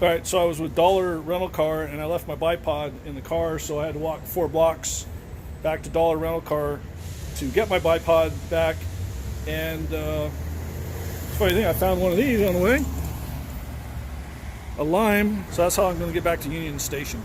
All right, so I was with Dollar Rental Car, and I left my bipod in the car, so I had to walk 4 blocks back to Dollar Rental Car to get my bipod back. And it's a funny thing, I found one of these on the way, a lime. So that's how I'm going to get back to Union Station.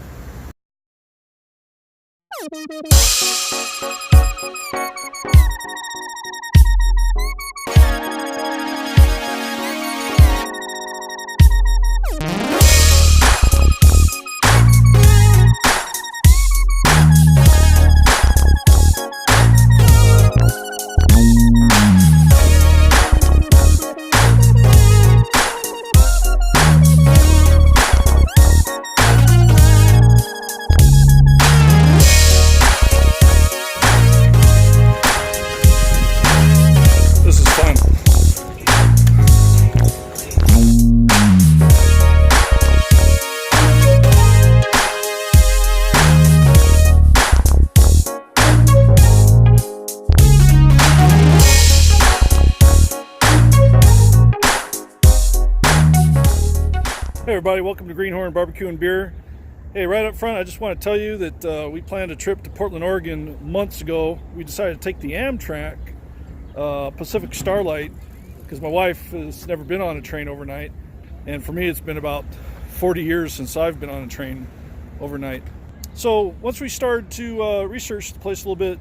Hey everybody, welcome to Greenhorn Barbecue and Beer. Hey, right up front, I just want to tell you that we planned a trip to Portland, Oregon months ago. We decided to take the Amtrak Pacific Starlight because my wife has never been on a train overnight, and for me it's been about 40 years since I've been on a train overnight. So once we started to research the place a little bit,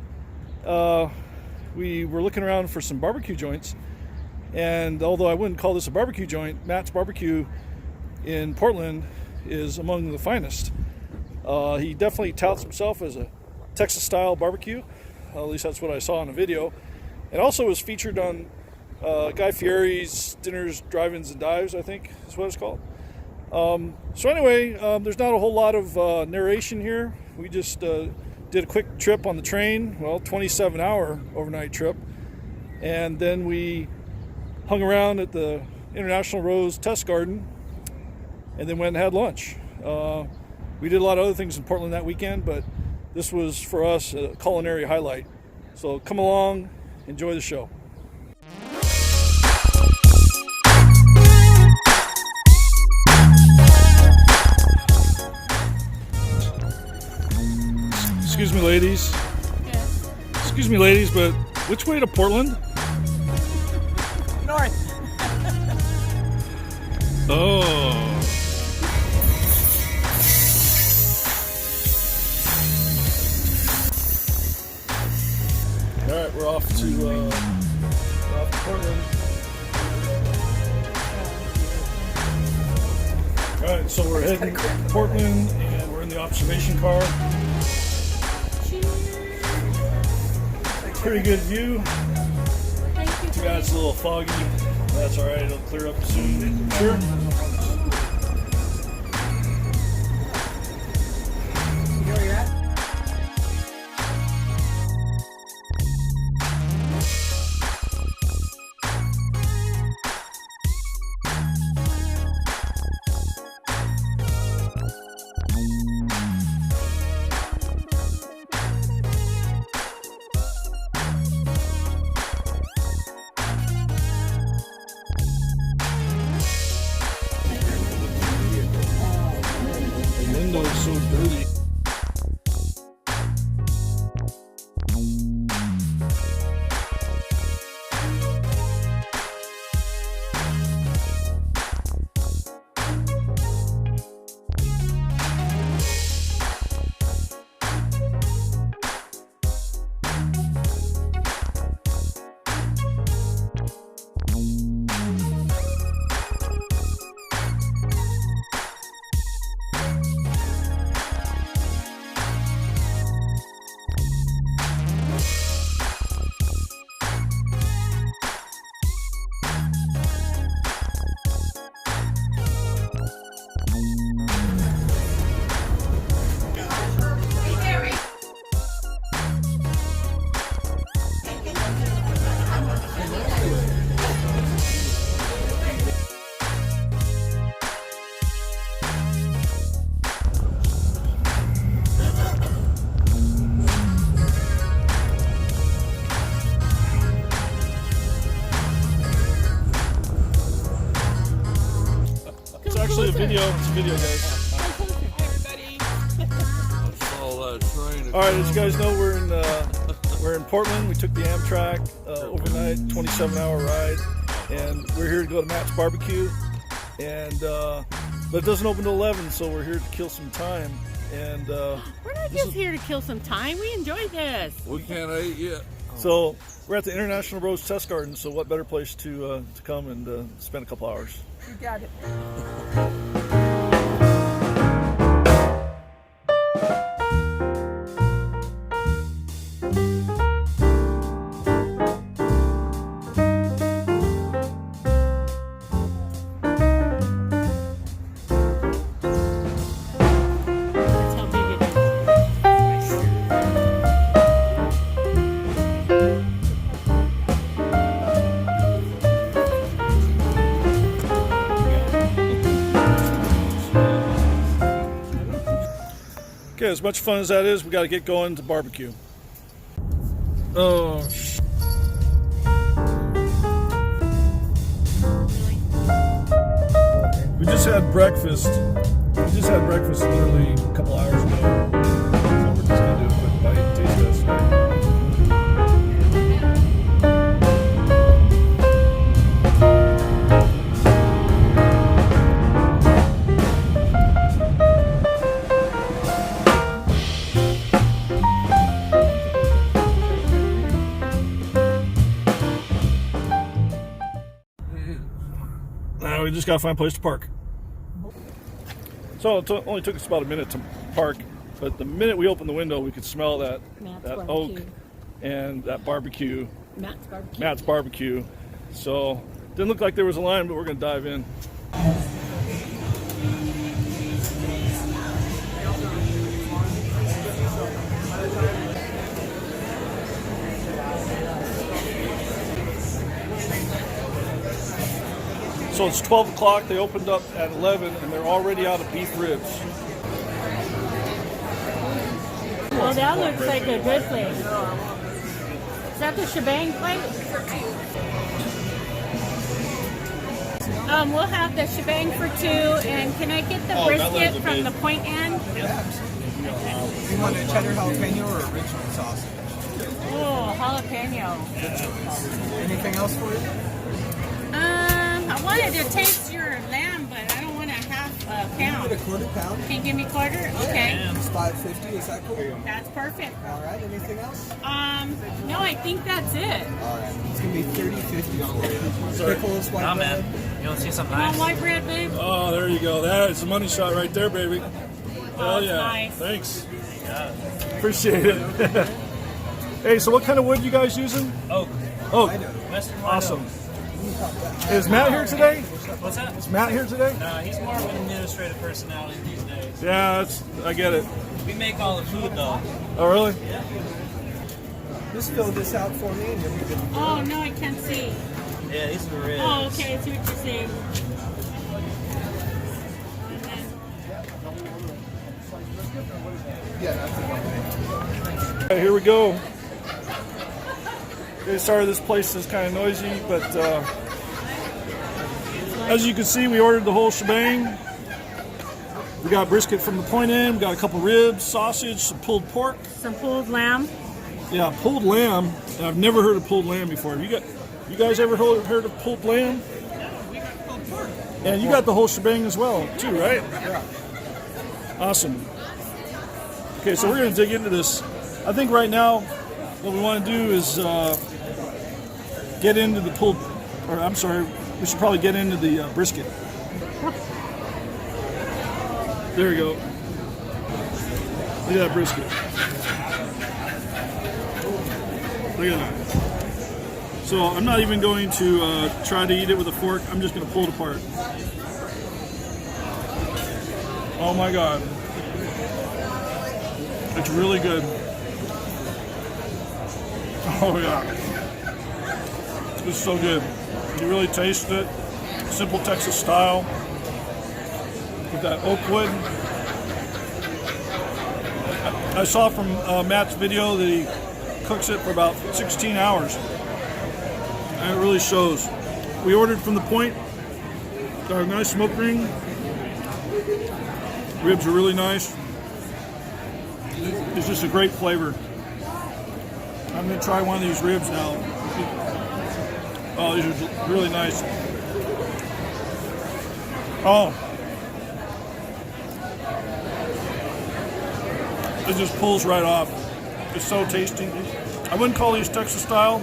we were looking around for some barbecue joints, and although I wouldn't call this a barbecue joint, Matt's Barbecue in Portland is among the finest. He definitely touts himself as a Texas-style barbecue. At least that's what I saw in the video. It also was featured on Guy Fieri's Dinners, Drive-Ins, and Dives, I think is what it's called. So anyway, there's not a whole lot of narration here. We just did a quick trip on the train, 27-hour overnight trip. And then we hung around at the International Rose Test Garden and then went and had lunch. We did a lot of other things in Portland that weekend, but this was for us a culinary highlight. So come along, enjoy the show. Excuse me, ladies. Yes. Excuse me, ladies, but which way to Portland? North. Oh. All right, we're off to Portland. All right, so we're heading to Portland, and we're in the observation car. Pretty good view. Too bad it's a little foggy. That's all right. It'll clear up soon. Sure. Window's so dirty. video. It's a video, guys. All right, as you guys know, we're in Portland. We took the Amtrak overnight, 27-hour ride, and we're here to go to Matt's BBQ. And but it doesn't open till 11, so we're here to kill some time. And we're not just here to kill some time. We enjoy this. We can't eat yet. So we're at the International Rose Test Garden. So what better place to come and spend a couple hours? You got it. Okay, as much fun as that is, we got to get going to barbecue. Oh, we just had breakfast. Literally a couple hours ago. So we're just gonna do a quick bite taste test. Now we just gotta find a place to park. So it only took us about a minute to park, but the minute we opened the window, we could smell that oak and that barbecue. Matt's barbecue. So didn't look like there was a line, but we're gonna dive in. So it's 12 o'clock, they opened up at 11, and they're already out of beef ribs. Well, that looks like a good place. Is that the shebang plate? We'll have the shebang for 2, and can I get the brisket from the point end? Yeah. You want a cheddar jalapeno or original sausage? Oh, jalapeno. Anything else for you? I wanted to taste your lamb, but I don't want a half pound. Get a quarter pound. Can you give me quarter? Okay. It's $5.50. Is that cool? That's perfect. All right. Anything else? No, I think that's it. All right. It's gonna be $30.50 for you. Pickles, white bread. You want to see something You want nice? white bread, babe? Oh, there you go. That is a money shot right there, baby. Hell yeah. Nice. Thanks. Yeah. Appreciate it. Hey, so what kind of wood you guys using? Oak. Oak. Western white Awesome. oak. Is Matt here today? What's that? Is Matt here today? No, he's more of an administrative personality these days. Yeah, I get it. We make all the food though. Oh, really? Yeah. Just fill this out for me and you'll be good. Oh, no, I can't see. Yeah, these are the ribs. Oh, okay, I see what you're saying. Yeah, that's the one. Okay, here we go. Okay, sorry this place is kind of noisy, but as you can see, we ordered the whole shebang. We got brisket from the point end, we got a couple ribs, sausage, some pulled pork. Some pulled lamb. Yeah, pulled lamb. And I've never heard of pulled lamb before. You guys ever heard of pulled lamb? And you got the whole shebang as well, too, right? Yeah. Awesome. Okay, so we're going to dig into this. I think right now what we want to do is get into the pulled, or I'm sorry, we should probably get into the brisket. There we go. Look at that brisket. Look at that. So I'm not even going to try to eat it with a fork. I'm just going to pull it apart. Oh my God. It's really good. Oh yeah. It's so good. You really taste it. Simple Texas style. With that oak wood. I saw from Matt's video that he cooks it for about 16 hours. And it really shows. We ordered from the point. Got a nice smoke ring. Ribs are really nice. It's just a great flavor. I'm going to try one of these ribs now. Oh, these are really nice. Oh. It just pulls right off. It's so tasty. I wouldn't call these Texas style.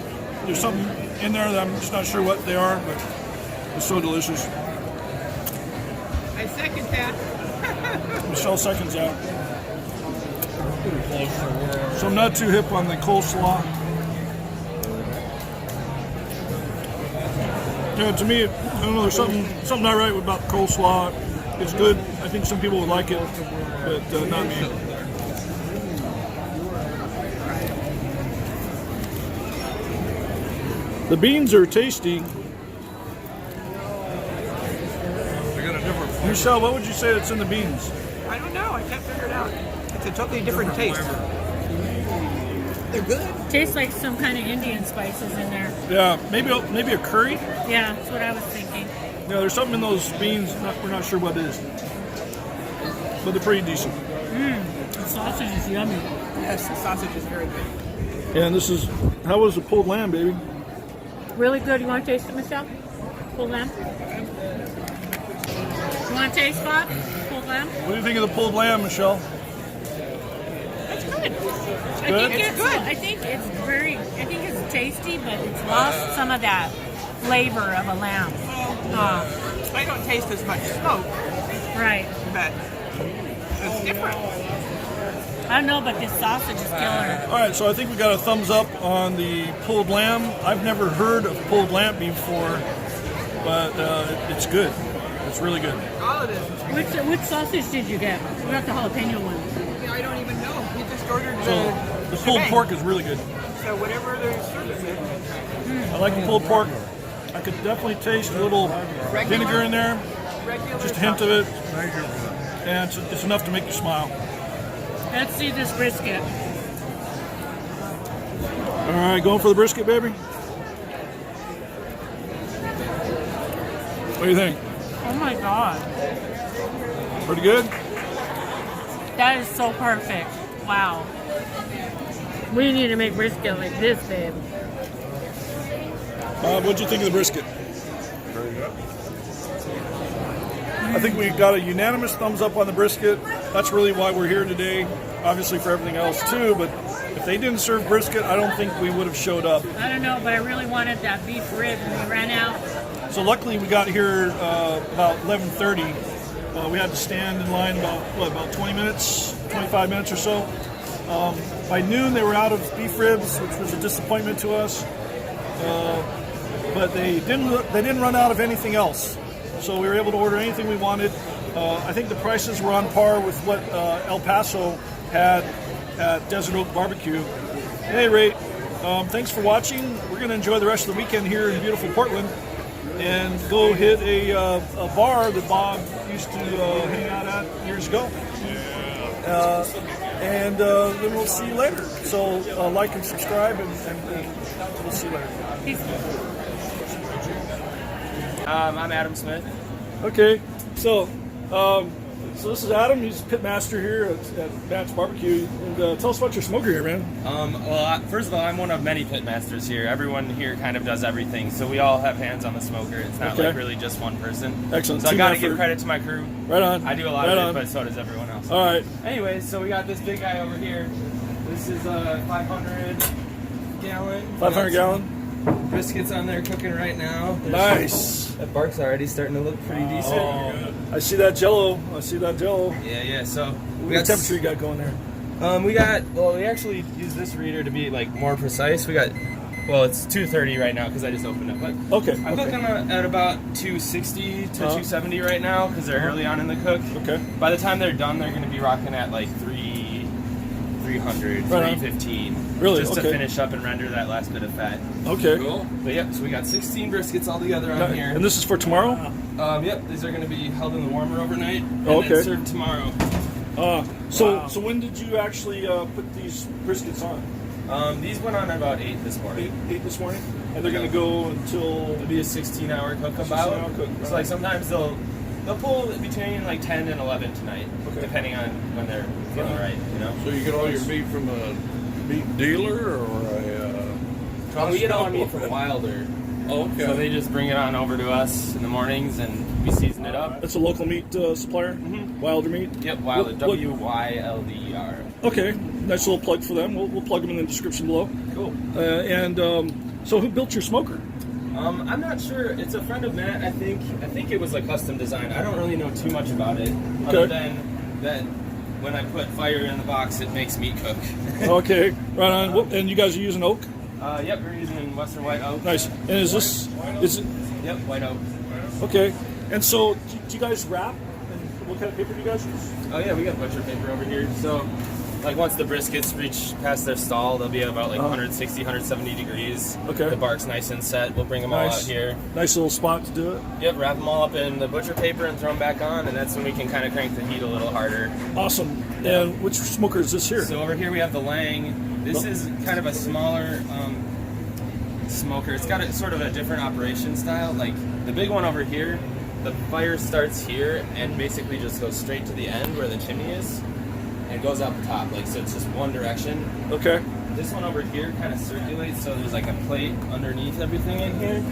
There's something in there that I'm just not sure what they are, but it's so delicious. I second that. Michelle seconds that. So I'm not too hip on the coleslaw. Yeah, to me, I don't know, there's something not right about the coleslaw. It's good. I think some people would like it, but not me. The beans are tasty. Michelle, what would you say that's in the beans? I don't know. I can't figure it out. It's a totally different taste. They're good. Tastes like some kind of Indian spices in there. Yeah, maybe a curry. Yeah, that's what I was thinking. Yeah, there's something in those beans. We're not sure what it is, but they're pretty decent. The sausage is yummy. Yes, the sausage is very good. And this is, how was the pulled lamb, baby? Really good. You want to taste it, Michelle? Pulled lamb? You want to taste, Bob? Pulled lamb? What do you think of the pulled lamb, Michelle? That's good. Good? It's good. I think it's tasty, but it's lost some of that flavor of a lamb. I don't taste as much smoke, Right. but it's different. I don't know, but this sausage is killer. All right, so I think we got a thumbs up on the pulled lamb. I've never heard of pulled lamb before, but it's good. It's really good. All of this. Which sausage did you get? We got the jalapeno one. I don't even know. We just ordered So the pulled pork is really good. So whatever their service is. I like the pulled pork. I could definitely taste a little vinegar in there, Regular just a hint of it, and it's enough to make you smile. Let's see this brisket. All right, going for the brisket, baby? What do you think? Oh my God. Pretty good? That is so perfect. Wow. We need to make brisket like this, babe. What'd you think of the brisket? Very good. I think we got a unanimous thumbs up on the brisket. That's really why we're here today. Obviously for everything else too, but if they didn't serve brisket, I don't think we would have showed up. I don't know, but I really wanted that beef rib and we ran out. So luckily we got here about 11:30. We had to stand in line about 20 minutes, 25 minutes or so. By noon they were out of beef ribs, which was a disappointment to us. But they didn't run out of anything else. So we were able to order anything we wanted. I think the prices were on par with what El Paso had at Desert Oak Barbecue. At any rate, thanks for watching. We're going to enjoy the rest of the weekend here in beautiful Portland and go hit a bar that Bob used to hang out at years ago. And then we'll see you later. So like and subscribe, and we'll see you later. I'm Adam Smith. Okay, so this is Adam. He's pit master here at Matt's Barbecue. And tell us about your smoker here, man. Well, first of all, I'm one of many pit masters here. Everyone here kind of does everything, so we all have hands on the smoker. It's not like really just one person. Excellent. So I Team got to effort. give credit to my crew. Right on. I do a lot Right of it, on. but so does everyone else. All right. Anyways, so we got this big guy over here. This is a 500 gallon. 500 gallon. Briskets on there cooking right now. Nice. That bark's already starting to look pretty decent. I see that jello. Yeah. So What temperature you got going there? we actually use this reader to be like more precise. It's 230 right now because I just opened it. But Okay. I'm cooking at about 260 to 270 right now because they're early on in the cook. Okay. By the time they're done, they're going to be rocking at like 300, Right on. 315. Really? Just to Okay. finish up and render that last bit of fat. Okay. Cool. But yep, so we got 16 briskets all together on here. And this is for tomorrow? Yep, these are going to be held in the warmer overnight and Okay. then served tomorrow. So when did you actually put these briskets on? These went on at about 8 this morning. 8 this morning? And they're going to go until... It'll be a 16-hour cook about. 16-hour cook, So right. like sometimes they'll They'll pull between like 10 and 11 tonight, depending on when they're feeling right, you know? So you get all your meat from a meat dealer or a We get all our meat from Wilder. Okay. So they just bring it on over to us in the mornings and we season it up. That's a local meat supplier? Wilder Meat? Yep, Wilder. What- W-Y-L-D-E-R. Okay, nice little plug for them. We'll plug them in the description below. Cool. So who built your smoker? I'm not sure. It's a friend of Matt, I think. I think it was a custom design. I don't really know too much about it, other than that when I put fire in the box, it makes meat cook. Okay, right on. And you guys are using oak? Yep, we're using Western White Oak. Nice. And is it? Yep, White Oak. Okay. And so, do you guys wrap? And what kind of paper do you guys use? Oh yeah, we got butcher paper over here. So, like once the briskets reach past their stall, they'll be at about like 160, 170 degrees. Okay. The bark's nice and set. We'll bring them all out here. Nice little spot to do it. Yep, wrap them all up in the butcher paper and throw them back on, and that's when we can kind of crank the heat a little harder. Awesome. And which smoker is this here? So over here we have the Lang. This is kind of a smaller smoker. It's got a sort of a different operation style. Like the big one over here, the fire starts here and basically just goes straight to the end where the chimney is and goes out the top. Like so, it's just one direction. Okay. This one over here kind of circulates, so there's like a plate underneath everything in here.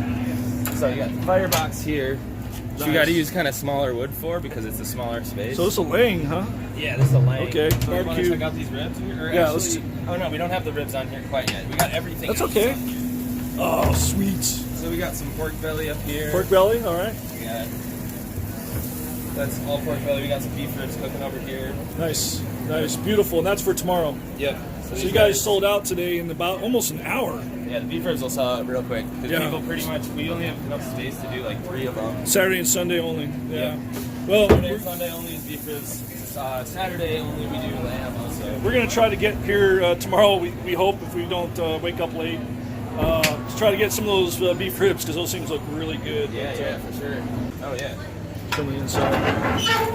So you got the firebox here. Which you got to use kind of smaller wood for because it's a smaller space. So this is a Lang, huh? Yeah, this is a Lang. Okay. So you want to Barbecue. check out these ribs here? Or Yeah, actually, oh no, we don't have the ribs on here quite yet. We got everything. That's else okay. on here. Oh, sweet. So we got some pork belly up here. Pork belly, all right. We got, that's all pork belly. We got some beef ribs cooking over here. Nice, nice, beautiful. And that's for tomorrow. Yep. So these you guys sold out today in about almost an hour. Yeah, the beef ribs will sell out real quick. Because Yeah. people pretty much, we only have enough space to do like 3 of them. Saturday and Sunday only. Yeah. Yeah. Well, Saturday and Sunday only is beef ribs. Saturday only we do lamb also. we're going to try to get here tomorrow. We hope, if we don't wake up late, to try to get some of those beef ribs because those things look really good. Yeah, yeah, for sure. Oh yeah. From the inside.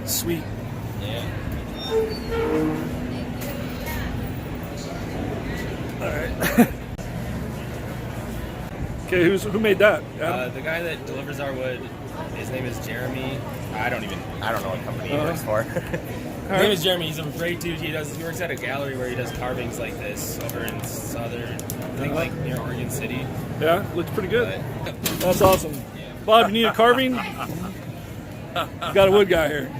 Sweet. Yeah. All right. Okay, who made that? Adam? The guy that delivers our wood, his name is Jeremy. I don't know what company he works for. His name is Jeremy. He's a great dude. He works at a gallery where he does carvings like this over in southern, I think like near Oregon City. Yeah, looks pretty good. But, That's awesome. Bob, you need a carving? You got a wood guy here.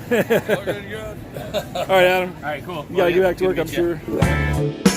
All right, Adam. all right, cool. You got to get back to Good work, to I'm meet ya. sure.